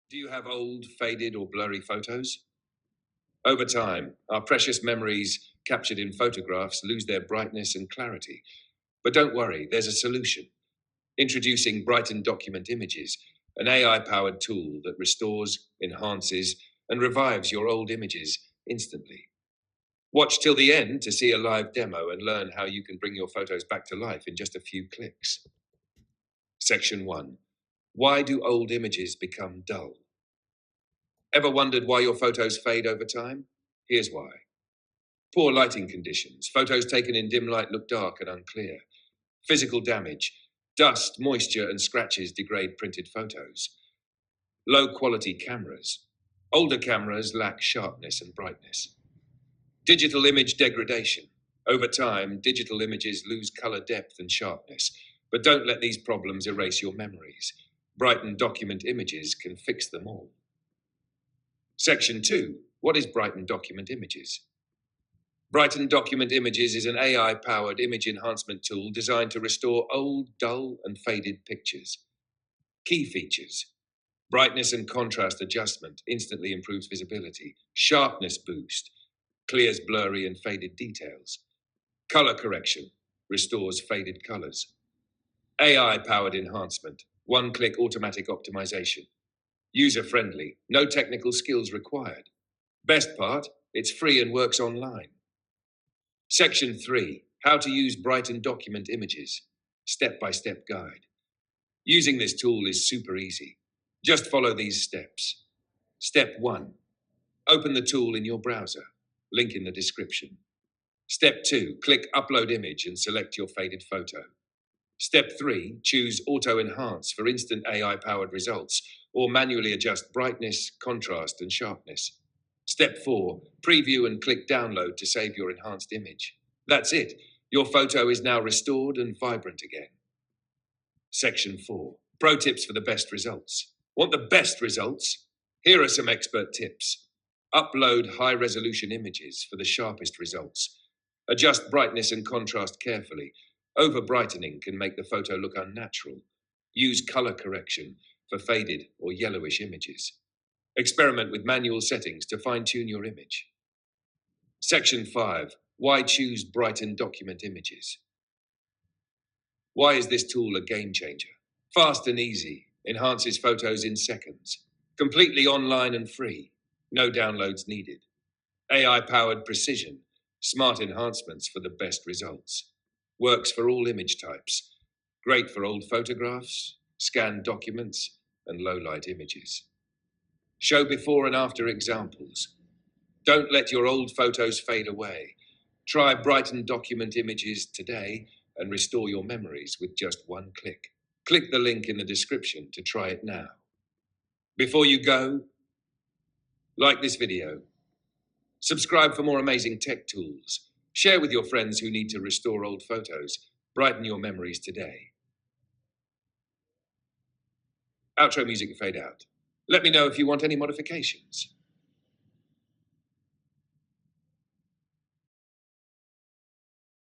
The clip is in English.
Do you have old, faded, or blurry photos? Over time, our precious memories captured in photographs lose their brightness and clarity. But don't worry, there's a solution. Introducing Brighten Document Images, an AI powered tool that restores, enhances, and revives your old images instantly. Watch till the end to see a live demo and learn how you can bring your photos back to life in just a few clicks. Section 1. Why do old images become dull? Ever wondered why your photos fade over time? Here's why. Poor lighting conditions. Photos taken in dim light look dark and unclear. Physical damage. Dust, moisture, and scratches degrade printed photos. Low quality cameras. Older cameras lack sharpness and brightness. Digital image degradation. Over time, digital images lose color depth and sharpness. But don't let these problems erase your memories. Brighten Document Images can fix them all. Section 2. What is Brighten Document Images? Brighten Document Images is an AI-powered image enhancement tool designed to restore old, dull, and faded pictures. Key features. Brightness and contrast adjustment instantly improves visibility. Sharpness boost clears blurry and faded details. Color correction restores faded colors. AI-powered enhancement, one-click automatic optimization. User-friendly, no technical skills required. Best part, it's free and works online. Section 3. How to use Brighten Document Images. Step-by-step guide. Using this tool is super easy. Just follow these steps. Step 1. Open the tool in your browser. Link in the description. Step 2. Click Upload Image and select your faded photo. Step 3. Choose Auto Enhance for instant AI-powered results, or manually adjust brightness, contrast, and sharpness. Step 4. Preview and click Download to save your enhanced image. That's it. Your photo is now restored and vibrant again. Section 4. Pro tips for the best results. Want the best results? Here are some expert tips. Upload high-resolution images for the sharpest results. Adjust brightness and contrast carefully. Over-brightening can make the photo look unnatural. Use color correction for faded or yellowish images. Experiment with manual settings to fine-tune your image. Section 5. Why choose Brighten Document Images? Why is this tool a game changer? Fast and easy, enhances photos in seconds. Completely online and free, no downloads needed. AI-powered precision, smart enhancements for the best results. Works for all image types. Great for old photographs, scanned documents, and low-light images. Show before and after examples. Don't let your old photos fade away. Try Brighten Document Images today and restore your memories with just one click. Click the link in the description to try it now. Before you go, like this video. Subscribe for more amazing tech tools. Share with your friends who need to restore old photos. Brighten your memories today. Outro music fade out. Let me know if you want any modifications.